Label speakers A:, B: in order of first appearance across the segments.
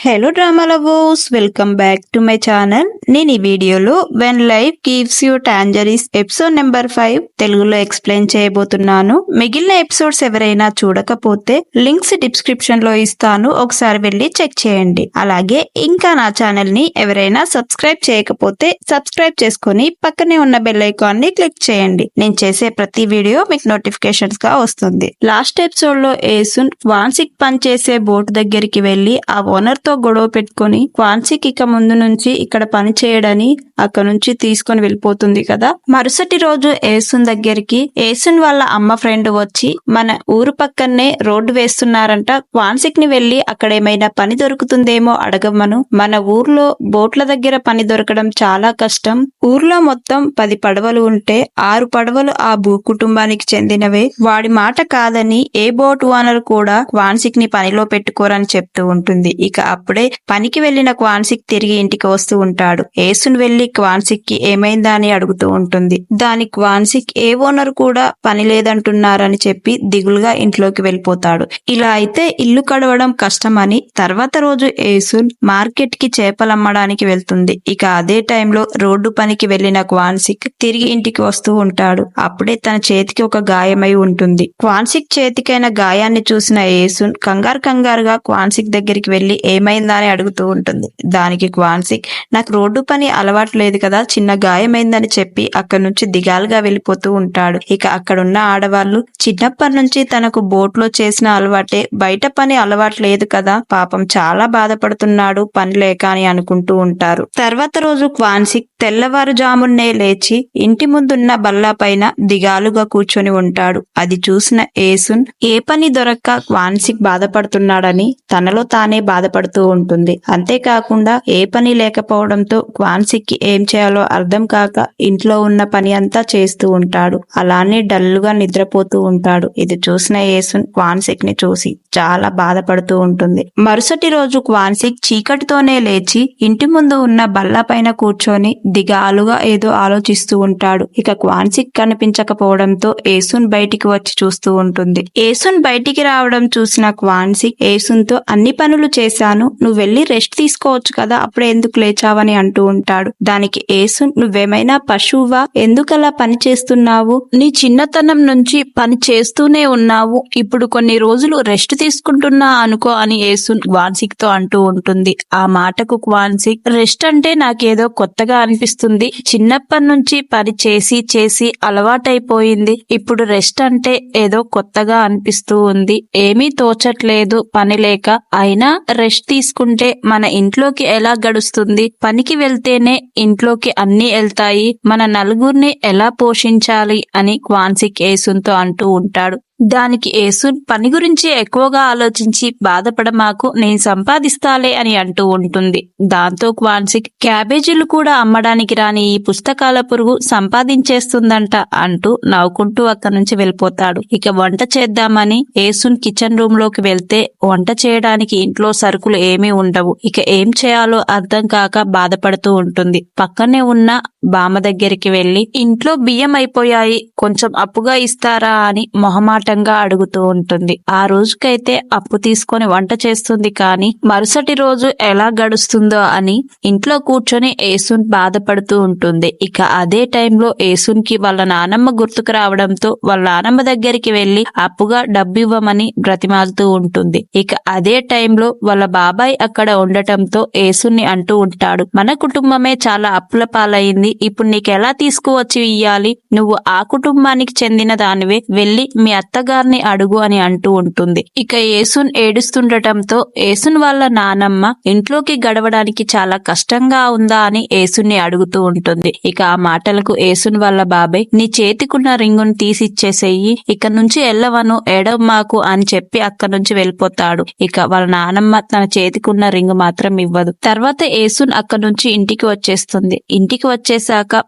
A: Hello drama lovers, welcome back to my channel. నేను ఈ వీడియోలో when life gives you tangerines episode number 5 తెలుగులో explain చేయబోతున్నాను. మిగిలిన ఎపిసోడ్స్ ఎవరైనా చూడకపోతే లింక్స్ డిస్క్రిప్షన్ లో ఇస్తాను, ఒకసారి వెళ్ళి చెక్ చేయండి. అలాగే ఇంకా నా ఛానల్ ని ఎవరైనా సబ్స్క్రైబ్ చేయకపోతే సబ్స్క్రైబ్ చేసుకుని పక్కనే ఉన్న బెల్ ఐకాన్ ని క్లిక్ చేయండి. నేను చేసే ప్రతి వీడియో మీకు నోటిఫికేషన్స్ గా వస్తుంది. లాస్ట్ ఎపిసోడ్ లో ఏసున్ వాన్సిక్ పనిచేసే బోట్ దగ్గరికి వెళ్లి ఆ ఓనర్ తో గొడవ పెట్టుకుని వాన్సిక్ ఇక ముందు నుంచి ఇక్కడ పని చేయడని అక్కడ నుంచి తీసుకొని వెళ్ళిపోతుంది కదా. మరుసటి రోజు ఏసున్ దగ్గరికి ఏసున్ వాళ్ళ అమ్మ ఫ్రెండ్ వచ్చి మన ఊరు పక్కనే రోడ్డు వేస్తున్నారంట, వాన్సిక్ ని వెళ్లి అక్కడ ఏమైనా పని దొరుకుతుందేమో అడగమను. మన ఊర్లో బోట్ల దగ్గర పని దొరకడం చాలా కష్టం. ఊర్లో మొత్తం 10 పడవలు ఉంటే 6 పడవలు ఆ భూ కుటుంబానికి చెందినవే. వాడి మాట కాదని ఏ బోట్ ఓనర్ కూడా వాన్సిక్ ని పనిలో పెట్టుకోరని చెప్తూ ఉంటుంది. ఇక అప్పుడే పనికి వెళ్లిన క్వాన్సిక్ తిరిగి ఇంటికి వస్తూ ఉంటాడు. ఏసున్ వెళ్లి క్వాన్సిక్ కి ఏమైందా అని అడుగుతూ ఉంటుంది. దానికి క్వాన్సిక్ ఏ ఓనర్ కూడా పని లేదంటున్నారని చెప్పి దిగులుగా ఇంట్లోకి వెళ్ళిపోతాడు. ఇలా అయితే ఇల్లు కడవడం కష్టమని తర్వాత రోజు ఏసున్ మార్కెట్ కి చేపలమ్మడానికి వెళ్తుంది. ఇక అదే టైంలో రోడ్డు పనికి వెళ్లిన క్వాన్సిక్ తిరిగి ఇంటికి వస్తూ ఉంటాడు. అప్పుడే తన చేతికి ఒక గాయమై ఉంటుంది. క్వాన్సిక్ చేతికైన గాయాన్ని చూసిన ఏసున్ కంగారుగా క్వాన్సిక్ దగ్గరికి వెళ్లి ఏమైందా అని అడుగుతూ ఉంటుంది. దానికి క్వాన్సిక్ నాకు రోడ్డు పని అలవాటు లేదు కదా, చిన్న గాయమైందని చెప్పి అక్కడి నుంచి దిగాలుగా వెళ్ళిపోతూ ఉంటాడు. ఇక అక్కడున్న ఆడవాళ్లు చిన్నప్పటి నుంచి తనకు బోట్ లో చేసిన అలవాటే, బయట పని అలవాటు లేదు కదా, పాపం చాలా బాధపడుతున్నాడు పని లేక అని అనుకుంటూ ఉంటారు. తర్వాత రోజు క్వాన్సిక్ తెల్లవారుజామున్నే లేచి ఇంటి ముందున్న బల్ల పైన దిగాలుగా కూర్చొని ఉంటాడు. అది చూసిన ఏసున్ ఏ పని దొరక్క క్వాన్సిక్ బాధపడుతున్నాడని తనలో తానే బాధపడుతూ ఉంటుంది. అంతేకాకుండా ఏ పని లేకపోవడంతో క్వాన్సిక్ కి ఏం చేయాలో అర్థం కాక ఇంట్లో ఉన్న పని అంతా చేస్తూ ఉంటాడు. అలానే డల్లుగా నిద్రపోతూ ఉంటాడు. ఇది చూసిన ఏసున్ క్వాన్సిక్ ని చూసి చాలా బాధపడుతూ ఉంటుంది. మరుసటి రోజు క్వాన్సిక్ చీకటితోనే లేచి ఇంటి ముందు ఉన్న బల్ల పైన కూర్చొని దిగాలుగా ఏదో ఆలోచిస్తూ ఉంటాడు. ఇక క్వాన్సిక్ కనిపించకపోవడంతో ఏసున్ బయటికి వచ్చి చూస్తూ ఉంటుంది. ఏసున్ బయటికి రావడం చూసిన క్వాన్సిక్ ఏసున్ తో అన్ని పనులు చేశాను, నువ్వు వెళ్లి రెస్ట్ తీసుకోవచ్చు కదా, అప్పుడే ఎందుకు లేచావని అంటూ ఉంటాడు. దానికి ఏసున్ నువ్వేమైనా పశువువా, ఎందుకలా పని చేస్తున్నావు, నీ చిన్నతనం నుంచి పని చేస్తూనే ఉన్నావు, ఇప్పుడు కొన్ని రోజులు రెస్ట్ తీసుకుంటున్నా అనుకో అని ఏసున్ క్వాన్సిక్ తో అంటూ ఉంటుంది. ఆ మాటకు క్వాన్సిక్ రెస్ట్ అంటే నాకేదో కొత్తగా అనిపిస్తుంది, చిన్నప్పటి నుంచి పని చేసి చేసి అలవాటైపోయింది, ఇప్పుడు రెస్ట్ అంటే ఏదో కొత్తగా అనిపిస్తూ ఉంది, ఏమీ తోచట్లేదు పని లేక, అయినా రెస్ట్ తీసుకుంటే మన ఇంట్లోకి ఎలా గడుస్తుంది, పనికి వెళ్తేనే ఇంట్లోకి అన్ని వెళ్తాయి, మన నలుగురిని ఎలా పోషించాలి అని క్వాన్సిక్ ఏసున్ తో అంటూ ఉంటాడు. దానికి ఏసున్ పని గురించి ఎక్కువగా ఆలోచించి బాధపడమాకు, నేను సంపాదిస్తాలే అని అంటూ ఉంటుంది. దాంతో క్వాన్సిక్ క్యాబేజీలు కూడా అమ్మడానికి రాని ఈ పుస్తకాల పురుగు సంపాదించేస్తుందంట అంటూ నవ్వుకుంటూ అక్కడి నుంచి వెళ్ళిపోతాడు. ఇక వంట చేద్దామని ఏసున్ కిచెన్ రూమ్ లోకి వెళ్తే వంట చేయడానికి ఇంట్లో సరుకులు ఏమీ ఉండవు. ఇక ఏం చేయాలో అర్థం కాక బాధపడుతూ ఉంటుంది. పక్కనే ఉన్న బామ్మ దగ్గరికి వెళ్లి ఇంట్లో బియ్యం అయిపోయాయి, కొంచెం అప్పుగా ఇస్తారా అని మొహమాటంగా అడుగుతూ ఉంటుంది. ఆ రోజుకైతే అప్పు తీసుకొని వంట చేస్తుంది, కానీ మరుసటి రోజు ఎలా గడుస్తుందో అని ఇంట్లో కూర్చొని ఏసున్ బాధపడుతూ ఉంటుంది. ఇక అదే టైంలో ఏసున్ కి వాళ్ళ నానమ్మ గుర్తుకు రావడంతో వాళ్ళ నానమ్మ దగ్గరికి వెళ్లి అప్పుగా డబ్బు ఇవ్వమని బ్రతిమాలుతూ ఉంటుంది. ఇక అదే టైంలో వాళ్ళ బాబాయ్ అక్కడ ఉండటంతో ఏసున్ ని అంటూ ఉంటాడు, మన కుటుంబమే చాలా అప్పుల పాలైంది, ఇప్పుడు నీకెలా తీసుకువచ్చి ఇయ్యాలి, నువ్వు ఆ కుటుంబానికి చెందిన దానివే, వెళ్లి మీ అత్తగారిని అడుగు అని అంటూ ఉంటుంది. ఇక ఏసున్ ఏడుస్తుండటంతో ఏసున్ వాళ్ళ నానమ్మ ఇంట్లోకి గడవడానికి చాలా కష్టంగా ఉందా అని ఏసున్ ని అడుగుతూ ఉంటుంది. ఇక ఆ మాటలకు ఏసున్ వాళ్ళ బాబాయ్ నీ చేతికున్న రింగును తీసిచ్చేసేయి, ఇక నుంచి ఎల్లవను ఏడవమాకు అని చెప్పి అక్కడి నుంచి వెళ్ళిపోతాడు. ఇక వాళ్ళ నానమ్మ తన చేతికున్న రింగు మాత్రం ఇవ్వదు. తర్వాత ఏసున్ అక్కడి నుంచి ఇంటికి వచ్చేస్తుంది. ఇంటికి వచ్చేసాక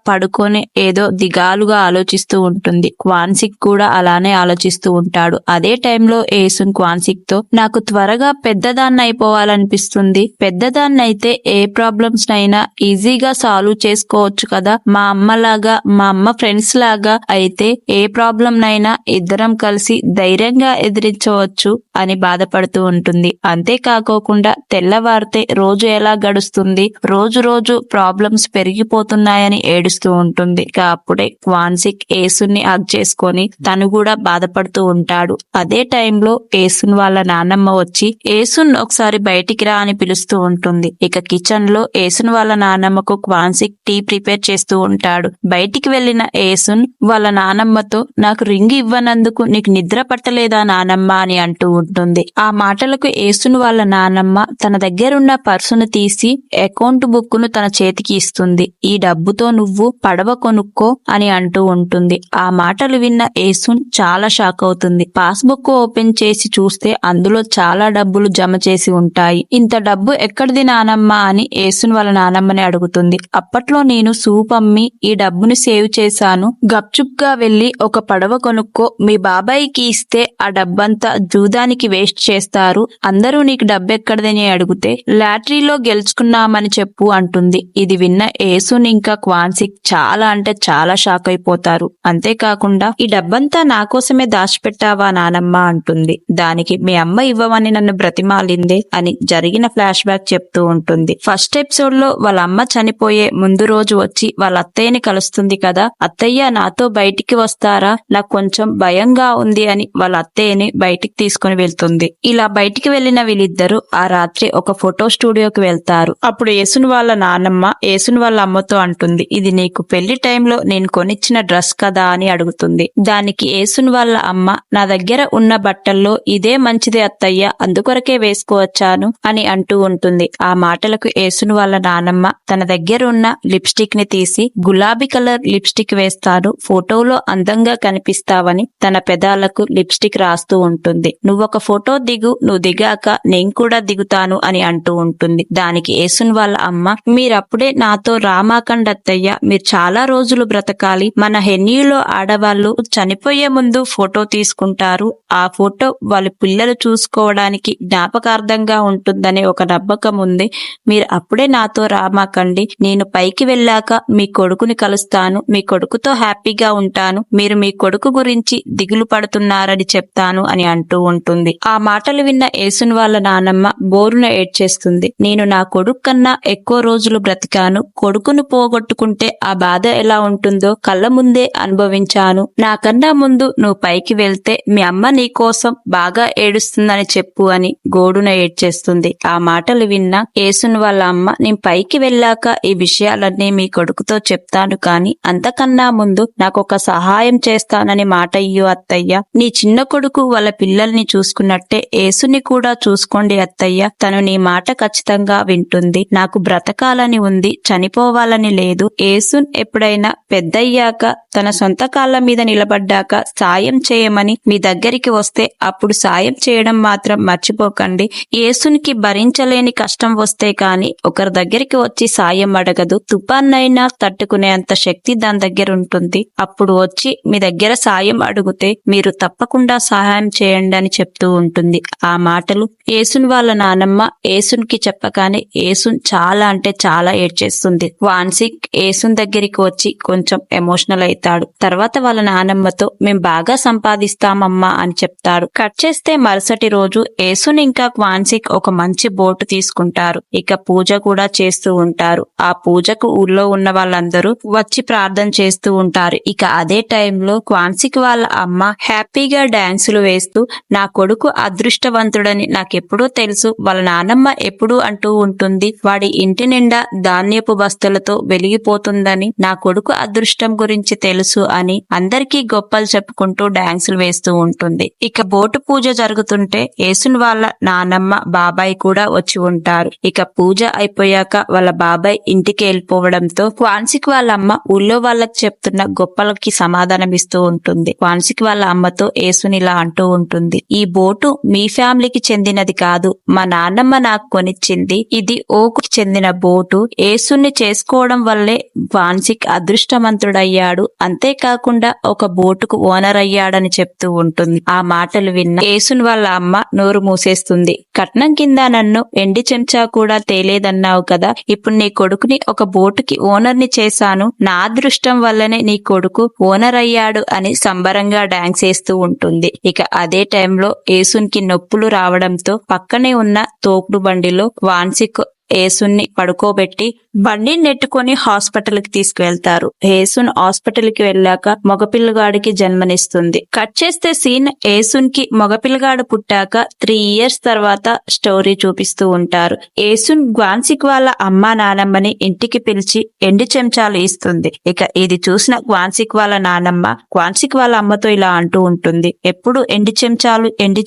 A: పడుకొని ఏదో దిగాలుగా ఆలోచిస్తూ ఉంటుంది. క్వాన్సిక్ కూడా అలానే ఆలోచిస్తూ ఆడిస్తూ ఉంటాడు. అదే టైంలో ఏసున్ క్వాన్సిక్ తో నాకు త్వరగా పెద్దదాన్ని అయిపోవాలనిపిస్తుంది, పెద్దదాన్నైతే ఏ ప్రాబ్లమ్స్ నైనా ఈజీగా సాల్వ్ చేసుకోవచ్చు కదా, మా అమ్మలాగా మా అమ్మ ఫ్రెండ్స్ లాగా అయితే ఏ ప్రాబ్లం నైనా ఇద్దరం కలిసి ధైర్యంగా ఎదిరించవచ్చు అని బాధపడుతూ ఉంటుంది. అంతేకాకోకుండా తెల్లవారితే రోజు ఎలా గడుస్తుంది, రోజు రోజు ప్రాబ్లమ్స్ పెరిగిపోతున్నాయని ఏడుస్తూ ఉంటుంది. ఇక అప్పుడే క్వాన్సిక్ ఏసుని హగ్ చేసుకొని తను కూడా బాధపడుతూ ఉంటాడు. అదే టైంలో ఏసున్ వాళ్ళ నాన్నమ్మ వచ్చి ఏసున్ ఒకసారి బయటికి రా అని పిలుస్తూ ఉంటుంది. ఇక కిచెన్ లో ఏసున్ వాళ్ళ నాన్నమ్మకు క్వాన్సిక్ టీ ప్రిపేర్ చేస్తూ ఉంటాడు. బయటికి వెళ్లిన ఏసున్ వాళ్ళ నానమ్మతో నాకు రింగ్ ఇవ్వనందుకు నీకు నిద్ర పట్టలేదా నానమ్మ అని అంటూ ఉంటుంది. ఆ మాటలకు ఏసున్ వాళ్ళ నానమ్మ తన దగ్గరున్న పర్సును తీసి అకౌంట్ బుక్ ను తన చేతికి ఇస్తుంది. ఈ డబ్బుతో నువ్వు పడవ కొనుక్కో అని అంటూ ఉంటుంది. ఆ మాటలు విన్న ఏసున్ చాలా షాక్ అవుతుంది. పాస్బుక్ ఓపెన్ చేసి చూస్తే అందులో చాలా డబ్బులు జమ చేసి ఉంటాయి. ఇంత డబ్బు ఎక్కడిది నానమ్మ అని ఏసున్ వాళ్ళ నానమ్మని అడుగుతుంది. అప్పట్లో నేను సూప్ అమ్మి ఈ డబ్బును సేవ్ చేశాను, గప్చుప్ గా వెళ్లి ఒక పడవ కొనుక్కో, మీ బాబాయికి ఇస్తే ఆ డబ్బంతా జూదానికి వేస్ట్ చేస్తారు, అందరూ నీకు డబ్బెక్కడదని అడిగితే లాటరీలో గెలుచుకున్నామని చెప్పు అంటుంది. ఇది విన్న ఏసున్ ఇంకా క్వాన్సిక్ చాలా అంటే చాలా షాక్ అయిపోతారు. అంతేకాకుండా ఈ డబ్బంతా నా కోసమే దాచిపెట్టావా నానమ్మ అంటుంది. దానికి మీ అమ్మ ఇవ్వమని నన్ను బ్రతిమాలిందే అని జరిగిన ఫ్లాష్ బ్యాక్ చెప్తూ ఉంటుంది. ఫస్ట్ ఎపిసోడ్ లో వాళ్ళ అమ్మ చనిపోయే ముందు రోజు వచ్చి వాళ్ళ అత్తయ్యని కలుస్తుంది కదా, అత్తయ్య నాతో బయటికి వస్తారా, నాకు కొంచెం భయంగా ఉంది అని వాళ్ళ అత్తయ్యని బయటికి తీసుకుని వెళ్తుంది. ఇలా బయటికి వెళ్లిన వీళ్ళిద్దరూ ఆ రాత్రి ఒక ఫోటో స్టూడియోకి వెళ్తారు. అప్పుడు ఏసున్ వాళ్ళ నాన్నమ్మ ఏసున్ వాళ్ళ అమ్మతో అంటుంది, ఇది నీకు పెళ్లి టైంలో నేను కొనిచ్చిన డ్రెస్ కదా అని అడుగుతుంది. దానికి ఏసున్ వాళ్ళ అమ్మ నా దగ్గర ఉన్న బట్టల్లో ఇదే మంచిది అత్తయ్య, అందుకొరకే వేసుకోవచ్చాను అని అంటూ ఉంటుంది. ఆ మాటలకు ఏసున్ వాళ్ళ నానమ్మ తన దగ్గర ఉన్న లిప్స్టిక్ ని తీసి గులాబీ కలర్ లిప్స్టిక్ వేస్తాను, ఫోటోలో అందంగా కనిపిస్తావని తన పెదాలకు లిప్స్టిక్ రాస్తూ ఉంటుంది. నువ్వొక ఫోటో దిగు, నువ్వు దిగాక నేను కూడా దిగుతాను అని అంటూ ఉంటుంది. దానికి ఏసున్ వాళ్ళ అమ్మ మీరప్పుడే నాతో రామాకండ్ అత్తయ్య, మీరు చాలా రోజులు బ్రతకాలి, మన హెన్యూలో ఆడవాళ్ళు చనిపోయే ముందు ఫోటో తీసుకుంటారు, ఆ ఫోటో వాళ్ళ పిల్లలు చూసుకోవడానికి జ్ఞాపకార్థంగా ఉంటుందనే ఒక నమ్మకం ఉంది, మీరు అప్పుడే నాతో రామాకండి, నేను పైకి వెళ్ళాక మీ కొడుకుని కలుస్తాను, మీ కొడుకుతో హ్యాపీగా ఉంటాను, మీరు మీ కొడుకు గురించి దిగులు పడుతున్నారని చెప్తాను అని అంటూ ఉంటుంది. ఆ మాటలు విన్న ఏసున్ వాళ్ళ నానమ్మ బోరున ఏడ్చేస్తుంది. నేను నా కొడుకు కన్నా ఎక్కువ రోజులు బ్రతికాను, కొడుకును పోగొట్టుకుంటే ఆ బాధ ఎలా ఉంటుందో కళ్ళ ముందే అనుభవించాను, నాకన్నా ముందు నువ్వు పైకి వెళ్తే మీ అమ్మ నీ కోసం బాగా ఏడుస్తుందని చెప్పు అని గోడున ఏడ్చేస్తుంది. ఆ మాటలు విన్న ఏసున్ వాళ్ళ అమ్మ నేను పైకి వెళ్ళాక ఈ విషయాలన్నీ మీ కొడుకుతో చెప్తాను, కానీ అంతకన్నా ముందు నాకొక సహాయం చేస్తానని మాట ఇయ్యు అత్తయ్య, నీ చిన్న కొడుకు వాళ్ళ పిల్లల్ని చూసుకున్నట్టే ఏసుని కూడా చూసుకోండి అత్తయ్య, తను నీ మాట ఖచ్చితంగా వింటుంది, నాకు బ్రతకాలని ఉంది, చనిపోవాలని లేదు, ఏసున్ ఎప్పుడైనా పెద్దయ్యాక తన సొంత కాళ్ళ మీద నిలబడ్డాక సాయం చేయమని మీ దగ్గరికి వస్తే అప్పుడు సాయం చేయడం మాత్రం మర్చిపోకండి, ఏసునికి భరించలేని కష్టం వస్తే కాని ఒకరి దగ్గరికి వచ్చి సాయం అడగదు, తుఫాన్నైనా తట్టుకునే అంత శక్తి దాని దగ్గర ఉంటుంది, అప్పుడు వచ్చి మీ దగ్గర సాయం అడిగితే మీరు తప్పకుండా సహాయం చేయండి అని చెప్తూ ఉంటుంది. ఆ మాటలు ఏసున్ వాళ్ళ నానమ్మ ఏసున్ కి చెప్పగానే ఏసున్ చాలా అంటే చాలా ఏడ్చేస్తుంది. క్వాన్సిక్ ఏసున్ దగ్గరికి వచ్చి కొంచెం ఎమోషనల్ అవుతాడు. తర్వాత వాళ్ళ నానమ్మతో మేం బాగా సంపాదిస్తామమ్మా అని చెప్తాడు. కట్ చేస్తే మరుసటి రోజు ఏసున్ ఇంకా క్వాన్సిక్ ఒక మంచి బోటు తీసుకుంటారు. ఇక పూజ కూడా చేస్తూ ఉంటారు. ఆ పూజకు ఊళ్ళో ఉన్న వాళ్ళందరూ వచ్చి ప్రార్థన చేస్తూ ఉంటారు. ఇక అదే టైంలో క్వాన్సిక్ వాళ్ళ అమ్మ హ్యాపీగా డాన్సులు వేస్తూ నా కొడుకు అదృష్టవంతుడని నాకెప్పుడూ తెలుసు, వాళ్ళ నానమ్మ ఎప్పుడూ అంటూ ఉంటుంది, వాడి ఇంటి నిండా ధాన్యపు బస్తలతో వెలిగిపోతుందని, నా కొడుకు అదృష్టం గురించి తెలుసు అని అందరికీ గొప్పలు చెప్పుకుంటూ డాన్సులు వేస్తూ ఉంటుంది. ఇక బోటు పూజ జరుగుతుంటే ఏసున్ వాళ్ళ నానమ్మ బాబాయ్ కూడా వచ్చి ఉంటారు. ఇక పూజ అయిపోయాక వాళ్ళ బాబాయ్ ఇంటికి వెళ్ళిపోవడంతో క్వాన్సిక్ వాళ్ళ అమ్మ ఊళ్ళో వాళ్ళకి చెప్తున్న గొప్పలకి సమాధానం ఇస్తూ ఉంటుంది. క్వాన్సిక్ వాళ్ళ అమ్మతో ఏసున్ ఇలా అంటూ ఉంటుంది, ఈ బోటు మీ ఫ్యామిలీకి చెందినది కాదు, మా నాన్నమ్మ నాకు కొనిచ్చింది, ఇది ఓకు చెందిన బోటు, ఏసుని చేసుకోవడం వల్లే క్వాన్సిక్ అదృష్టవంతుడయ్యాడు, అంతేకాకుండా ఒక బోటుకు ఓనర్ అయ్యాడని అని చెప్తూ ఉంటుంది. ఆ మాటలు విన్న యేసున్ వాళ్ళ అమ్మ నోరు మూసేస్తుంది. కట్నం కింద నన్ను ఎండి చెంచా కూడా తేలేదన్నావు కదా, ఇప్పుడు నీ కొడుకుని ఒక బోటుకి ఓనర్ని చేశాను, నా అదృష్టం వల్లనే నీ కొడుకు ఓనర్ అయ్యాడు అని సంబరంగా డాన్స్ చేస్తూ ఉంటుంది. ఇక అదే టైంలో యేసున్ కి నొప్పులు రావడంతో పక్కనే ఉన్న తోపుడు బండిలో వాన్సిక్ యేసున్ని పడుకోబెట్టి బండిని నెట్టుకొని హాస్పిటల్ కి తీసుకువెళ్తారు. యేసున్ హాస్పిటల్ కి వెళ్ళాక మగపిల్లగాడికి జన్మనిస్తుంది. కట్ చేస్తే సీన్ యేసున్ కి మగపిల్లగాడు పుట్టాక 3 years తర్వాత స్టోరీ చూపిస్తూ ఉంటారు. యేసున్ గ్వాన్సిక్ వాళ్ళ అమ్మా నానమ్మని ఇంటికి పిలిచి ఎండి చెంచాలు ఇస్తుంది. ఇక ఇది చూసిన గ్వాన్సిక్ వాళ్ళ నానమ్మ గ్వాన్సిక్ వాళ్ళ అమ్మతో ఇలా అంటూ ఉంటుంది, ఎప్పుడు ఎండి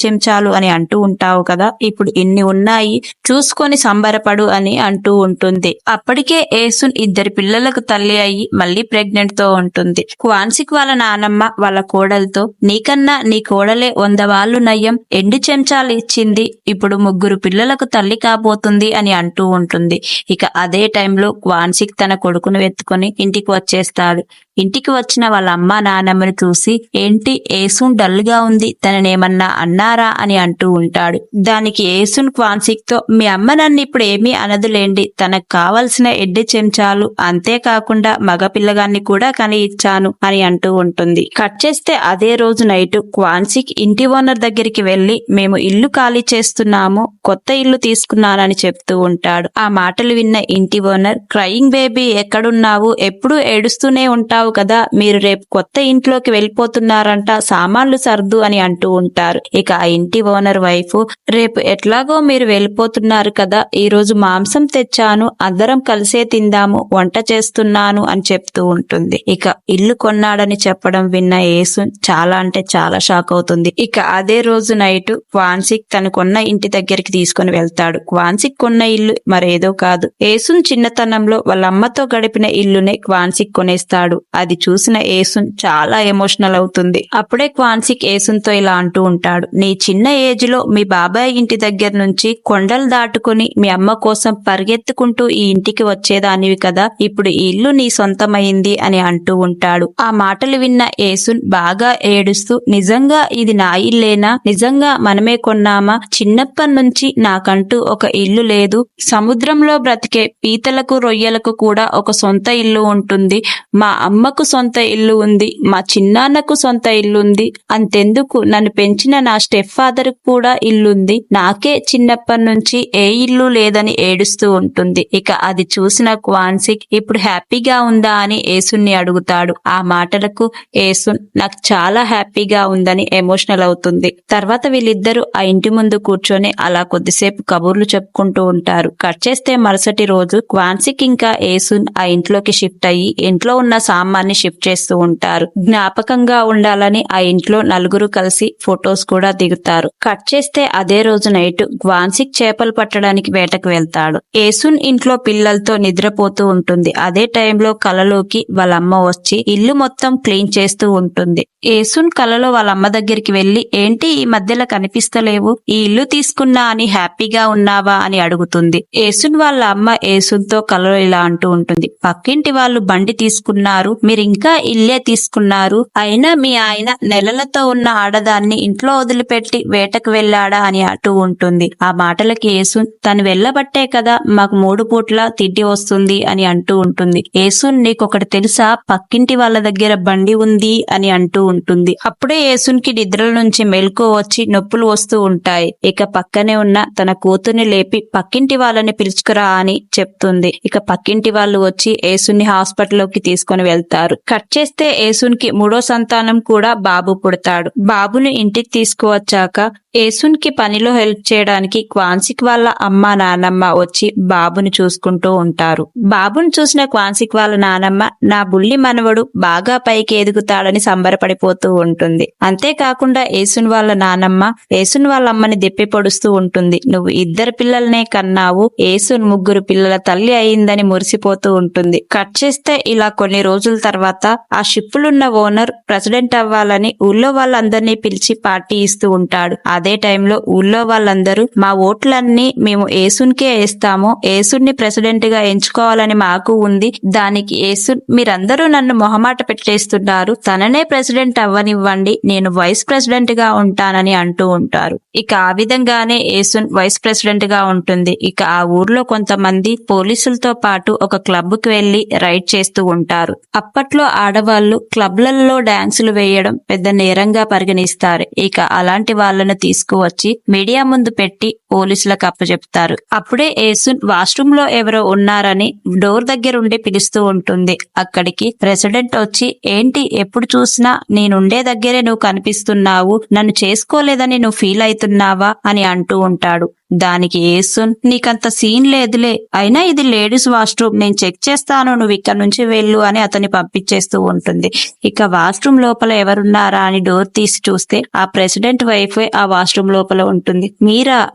A: చెంచాలు అని అంటూ ఉంటావు కదా, ఇప్పుడు ఇన్ని ఉన్నాయి చూసుకొని సంబరపడు అని అంటూ ఉంటుంది. అప్పటికే యేసున్ 2 పిల్లలకు తల్లి అయ్యి మళ్ళీ ప్రెగ్నెంట్ తో ఉంటుంది. క్వాన్సిక్ వాళ్ళ నానమ్మ వాళ్ళ కోడలతో, నీకన్నా నీ కోడలే 100 వాళ్ళు నయ్యం, ఎండి చెంచాలు ఇచ్చింది, ఇప్పుడు 3 పిల్లలకు తల్లి కాబోతుంది అని అంటూ ఉంటుంది. ఇక అదే టైంలో క్వాన్సిక్ తన కొడుకును ఎత్తుకొని ఇంటికి వచ్చేస్తాడు. ఇంటికి వచ్చిన వాళ్ళ అమ్మ నానమ్మని చూసి, ఏంటి యేసున్ డల్ గా ఉంది, తననేమన్నా అన్నారా అని అంటూ ఉంటాడు. దానికి యేసున్ క్వాన్సిక్ తో, మీ అమ్మ నన్ను ఇప్పుడు ఏమీ అనదులేండి, తనకు కావలసిన ఎడ్డి చెంచాలు అంతేకాకుండా మగ పిల్లగాన్ని కూడా కని ఇచ్చాను అని అంటూ ఉంటుంది. కట్ చేస్తే అదే రోజు నైట్ క్వాన్సిక్ ఇంటి ఓనర్ దగ్గరికి వెళ్లి, మేము ఇల్లు ఖాళీ చేస్తున్నాము, కొత్త ఇల్లు తీసుకున్నానని చెప్తూ ఉంటాడు. ఆ మాటలు విన్న ఇంటి ఓనర్, క్రయింగ్ బేబీ ఎక్కడున్నావు, ఎప్పుడూ ఏడుస్తూనే ఉంటావు కదా, మీరు రేపు కొత్త ఇంట్లోకి వెళ్ళిపోతున్నారంట, సామాన్లు సర్దు అని అంటూ ఉంటారు. ఇక ఆ ఇంటి ఓనర్ వైఫ్, రేపు ఎట్లాగో మీరు వెళ్ళిపోతున్నారు కదా, ఈ రోజు మాంసం తెచ్చాను, అందరం కలిసే తిందాము, వంట చేస్తున్నాను అని చెప్తూ ఉంటుంది. ఇక ఇల్లు కొన్నాడని చెప్పడం విన్న యేసున్ చాలా అంటే చాలా షాక్ అవుతుంది. ఇక అదే రోజు నైట్ క్వాన్సిక్ తను కొన్న ఇంటి దగ్గరికి తీసుకుని వెళ్తాడు. క్వాన్సిక్ కొన్న ఇల్లు మరేదో కాదు, యేసున్ చిన్నతనంలో వాళ్ళ అమ్మతో గడిపిన ఇల్లునే క్వాన్సిక్ కొనేస్తాడు. అది చూసిన యేసున్ చాలా ఎమోషనల్ అవుతుంది. అప్పుడే క్వాన్సిక్ యేసున్ తో ఇలా అంటూ ఉంటాడు, నీ చిన్న ఏజ్ లో మీ బాబాయ్ ఇంటి దగ్గర నుంచి కొండలు దాటుకుని మీ అమ్మ కోసం పరిగెత్తుకుంటూ ఈ ఇంటికి వచ్చేదానివి కదా, ఇప్పుడు ఈ ఇల్లు నీ సొంతమైంది అని అంటూ ఉంటాడు. ఆ మాటలు విన్న యేసున్ బాగా ఏడుస్తూ, నిజంగా ఇది నా ఇల్లేనా, నిజంగా మనమే కొన్నామా, చిన్నప్పటి నుంచి నాకంటూ ఒక ఇల్లు లేదు, సముద్రంలో బ్రతికే పీతలకు రొయ్యలకు కూడా ఒక సొంత ఇల్లు ఉంటుంది, మా అమ్మకు సొంత ఇల్లు ఉంది, మా చిన్నాన్నకు సొంత ఇల్లుంది, అంతెందుకు నన్ను పెంచిన నా స్టెప్ ఫాదర్ కూడా ఇల్లుంది, నాకే చిన్నప్పటి నుంచి ఏ ఇల్లు లేదని ఏడుస్తూ ఉంటుంది. ఇక అది చూసిన క్వాన్సిక్, ఇప్పుడు హ్యాపీగా ఉందా అని యేసున్ని అడుగుతాడు. ఆ మాటలకు యేసున్, నాకు చాలా హ్యాపీగా ఉందని ఎమోషనల్ అవుతుంది. తర్వాత వీళ్ళిద్దరూ ఆ ఇంటి ముందు కూర్చొని అలా కొద్దిసేపు కబుర్లు చెప్పుకుంటూ ఉంటారు. కట్ చేస్తే మరుసటి రోజు క్వాన్సిక్ ఇంకా యేసున్ ఆ ఇంట్లోకి షిఫ్ట్ అయ్యి ఇంట్లో ఉన్న సామాన్ని షిఫ్ట్ చేస్తూ ఉంటారు. జ్ఞాపకంగా ఉండాలని ఆ ఇంట్లో నలుగురు కలిసి ఫొటోస్ కూడా దిగుతారు. కట్ చేస్తే అదే రోజు నైట్ క్వాన్సిక్ చేపలు పట్టడానికి వేటకు వెళ్తాడు. యేసున్ ఇంట్లో పిల్లలతో నిద్రపోతూ ఉంటుంది. అదే టైంలో కలలోకి వాళ్ళ అమ్మ వచ్చి ఇల్లు మొత్తం క్లీన్ చేస్తూ ఉంటుంది. యేసున్ కలలో వాళ్ళ అమ్మ దగ్గరికి వెళ్లి, ఏంటి ఈ మధ్యలో కనిపిస్తలేవు, ఈ ఇల్లు తీసుకున్నా అని హ్యాపీగా ఉన్నావా అని అడుగుతుంది. యేసున్ వాళ్ళ అమ్మ యేసున్ తో కలలో ఇలా అంటూ ఉంటుంది, పక్కింటి వాళ్ళు బండి తీసుకున్నారు, మీరింకా ఇల్లే తీసుకున్నారు, అయినా మీ ఆయన నెలలతో ఉన్న ఆడదాన్ని ఇంట్లో వదిలిపెట్టి వేటకు వెళ్లాడా అని అంటూ ఉంటుంది. ఆ మాటలకి యేసున్, తను వెళ్ళబట్టే కదా మాకు 3 పూట్ల తిండి వస్తుంది అని అంటూ ఉంటుంది. యేసున్, నీకొకటి తెలుసా, పక్కింటి వాళ్ళ దగ్గర బండి ఉంది అని అంటూ ఉంటుంది. అప్పుడే యేసున్ కి నిద్రల నుంచి మెలకువ వచ్చి నొప్పులు వస్తూ ఉంటాయి. ఇక పక్కనే ఉన్న తన కూతుర్ని లేపి పక్కింటి వాళ్ళని పిలుచుకురా అని చెప్తుంది. ఇక పక్కింటి వాళ్ళు వచ్చి యేసున్ని హాస్పిటల్లోకి తీసుకొని వెళ్తారు. కట్ చేస్తే యేసున్ కి 3వ సంతానం కూడా బాబు పుడతాడు. బాబుని ఇంటికి తీసుకువచ్చాక యేసున్ కి పనిలో హెల్ప్ చేయడానికి క్వాన్సిక్ వాళ్ళ అమ్మ నానమ్మ వచ్చి బాబుని చూసుకుంటూ ఉంటారు. బాబుని చూసిన క్వాన్సిక్ వాళ్ళ నానమ్మ, నా బుల్లి మనవడు బాగా పైకి ఎదుగుతాడని సంబరపడిపోతూ ఉంటుంది. అంతేకాకుండా యేసున్ వాళ్ళ నానమ్మ యేసున్ వాళ్ళ అమ్మని దెప్పి పొడుస్తూ ఉంటుంది. నువ్వు 2 పిల్లలనే కన్నావు, యేసున్ 3 పిల్లల తల్లి అయిందని మురిసిపోతూ ఉంటుంది. కట్ చేస్తే ఇలా కొన్ని రోజుల తర్వాత ఆ షిప్పులున్న ఓనర్ ప్రెసిడెంట్ అవ్వాలని ఊళ్ళో వాళ్ళందరినీ పిలిచి పార్టీ ఇస్తూ ఉంటాడు. అదే టైంలో ఊళ్ళో వాళ్ళందరూ మా ఓట్లన్నీ మేము యేసునికే వేస్తాము, యేసుని ప్రెసిడెంట్ గా ఎంచుకోవాలని మాకు ఉంది, దానికి యేసు మీరందరూ నన్ను మొహమాట పెట్టేస్తున్నారు, తననే ప్రెసిడెంట్ అవ్వనివ్వండి, నేను వైస్ ప్రెసిడెంట్ గా ఉంటానని అంటూ ఉంటారు. ఇక ఆ విధంగానే యేసున్ వైస్ ప్రెసిడెంట్ గా ఉంటుంది. ఇక ఆ ఊర్లో కొంతమంది పోలీసులతో పాటు ఒక క్లబ్ కి వెళ్లి రైడ్ చేస్తూ ఉంటారు. అప్పట్లో ఆడవాళ్లు క్లబ్లలో డాన్సులు వేయడం పెద్ద నేరంగా పరిగణిస్తారు. ఇక అలాంటి వాళ్లను తీసుకువచ్చి మీడియా ముందు పెట్టి పోలీసులకు అప్పచెప్తారు. అప్పుడే యేసున్ వాష్రూమ్ లో ఎవరో ఉన్నారని డోర్ దగ్గరుండి పిలుస్తూ ఉంటుంది. అక్కడికి ప్రెసిడెంట్ వచ్చి, ఏంటి ఎప్పుడు చూసినా నేనుండే దగ్గరే నువ్వు కనిపిస్తున్నావు, నన్ను చేసుకోలేదని నువ్వు ఫీల్ అవుతున్నావా అని అంటూ ఉంటాడు. దానికి యేసున్, నీకంత సీన్ లేదులే, అయినా ఇది లేడీస్ వాష్రూమ్, నేను చెక్ చేస్తాను, నువ్వు ఇక్కడ నుంచి వెళ్ళు అని అతన్ని పంపించేస్తూ ఉంటుంది. ఇక వాష్రూమ్ లోపల ఎవరున్నారా అని డోర్ తీసి చూస్తే ఆ ప్రెసిడెంట్ వైఫే ఆ వాష్రూమ్ లోపల ఉంటుంది.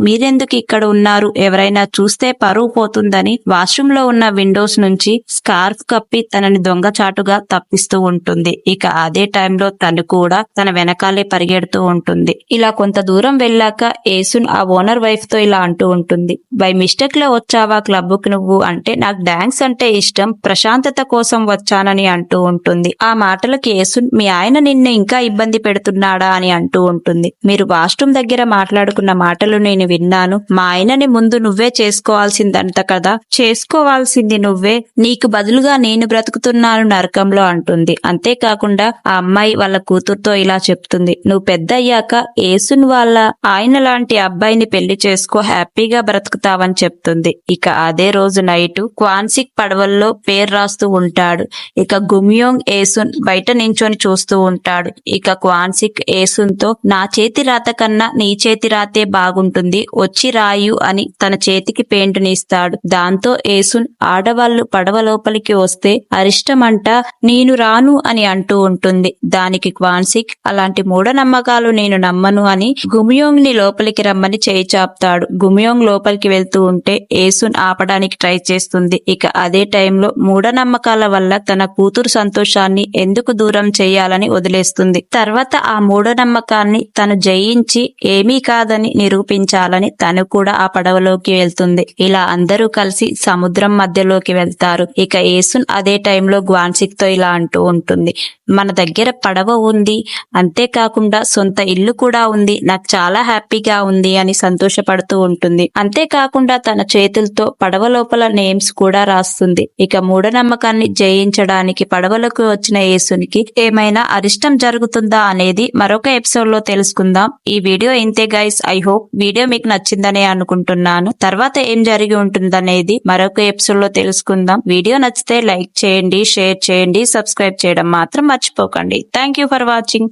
A: మీరెందుకు ఇక్కడ ఉన్నారు, ఎవరైనా చూస్తే పరువు పోతుందని వాష్రూమ్ లో ఉన్న విండోస్ నుంచి స్కార్ఫ్ కప్పి తనని దొంగచాటుగా తప్పిస్తూ ఉంటుంది. ఇక అదే టైంలో తను కూడా తన వెనకాలే పరిగెడుతూ ఉంటుంది. ఇలా కొంత దూరం వెళ్ళాక యేసున్ ఆ ఓనర్ వైఫ్ తో ఇలా అంటూ ఉంటుంది, బై మిస్టేక్ లో వచ్చావా క్లబ్ కు నువ్వు అంటే, నాకు డాన్స్ అంటే ఇష్టం, ప్రశాంతత కోసం వచ్చానని అంటూ ఉంటుంది. ఆ మాటలకు యేసున్, మీ ఆయన నిన్ను ఇంకా ఇబ్బంది పెడుతున్నాడా అని అంటూ ఉంటుంది. మీరు వాష్రూమ్ దగ్గర మాట్లాడుకున్న మాటలు నేను విన్నాను, మా ఆయనని ముందు నువ్వే చేసుకోవాల్సిందంట కదా, చేసుకోవాల్సింది నువ్వే, నీకు బదులుగా నేను బ్రతుకుతున్నాను నరకంలో అంటుంది. అంతేకాకుండా ఆ అమ్మాయి వాళ్ళ కూతురుతో ఇలా చెప్తుంది, నువ్వు పెద్ద అయ్యాక యేసున్ వాళ్ళ ఆయన లాంటి అబ్బాయిని పెళ్లి చేసుకో, హ్యాపీగా బ్రతుకుతావని చెప్తుంది. ఇక అదే రోజు నైట్ క్వాన్సిక్ పడవల్లో పేరు రాస్తూ ఉంటాడు. ఇక గుమ్యోంగ్ యేసున్ బయట నించొని చూస్తూ ఉంటాడు. ఇక క్వాన్సిక్ యేసున్ తో, నా చేతి రాత కన్నా నీ చేతి రాతే బాగుంటుంది, వచ్చి రాయు అని తన చేతికి పెయింట్ ఇస్తాడు. దాంతో యేసున్, ఆడవాళ్లు పడవ లోపలికి వస్తే అరిష్టమంట, నేను రాను అని అంటూ ఉంటుంది. దానికి క్వాన్సిక్, అలాంటి మూఢనమ్మకాలు నేను నమ్మను అని గుమ్యోంగ్ ని లోపలికి రమ్మని చేయి చాపుతాడు. గుమ్యోంగ్ లోపలికి వెళ్తూ ఉంటే యేసున్ ఆపడానికి ట్రై చేస్తుంది. ఇక అదే టైంలో మూఢనమ్మకాల వల్ల తన కూతురు సంతోషాన్ని ఎందుకు దూరం చేయాలని వదిలేస్తుంది. తర్వాత ఆ మూఢనమ్మకాన్ని తను జయించి ఏమీ కాదని నిరూపించాలని తను కూడా ఆ పడవలోకి వెళ్తుంది. ఇలా అందరూ కలిసి సముద్రం మధ్యలోకి వెళ్తారు. ఇక యేసున్ అదే టైంలో గ్వాన్సిక్ తో ఇలా అంటూ ఉంటుంది, మన దగ్గర పడవ ఉంది, అంతేకాకుండా సొంత ఇల్లు కూడా ఉంది, నాకు చాలా హ్యాపీగా ఉంది అని సంతోషపడుతూ ఉంటుంది. అంతేకాకుండా తన చేతులతో పడవ లోపల నేమ్స్ కూడా రాస్తుంది. ఇక మూఢనమ్మకాన్ని జయించడానికి పడవలకు వచ్చిన యేసునికి ఏమైనా అరిష్టం జరుగుతుందా అనేది మరొక ఎపిసోడ్ లో తెలుసుకుందాం. ఈ వీడియో ఇంతే గైస్, ఐ హోప్ వీడియో మీకు నచ్చిందనే అనుకుంటున్నాను. తర్వాత ఏం జరిగి ఉంటుందనేది మరొక ఎపిసోడ్ లో తెలుసుకుందాం. వీడియో నచ్చితే లైక్ చేయండి, షేర్ చేయండి, సబ్స్క్రైబ్ చేయడం మాత్రం మర్చిపోకండి. Thank you for watching.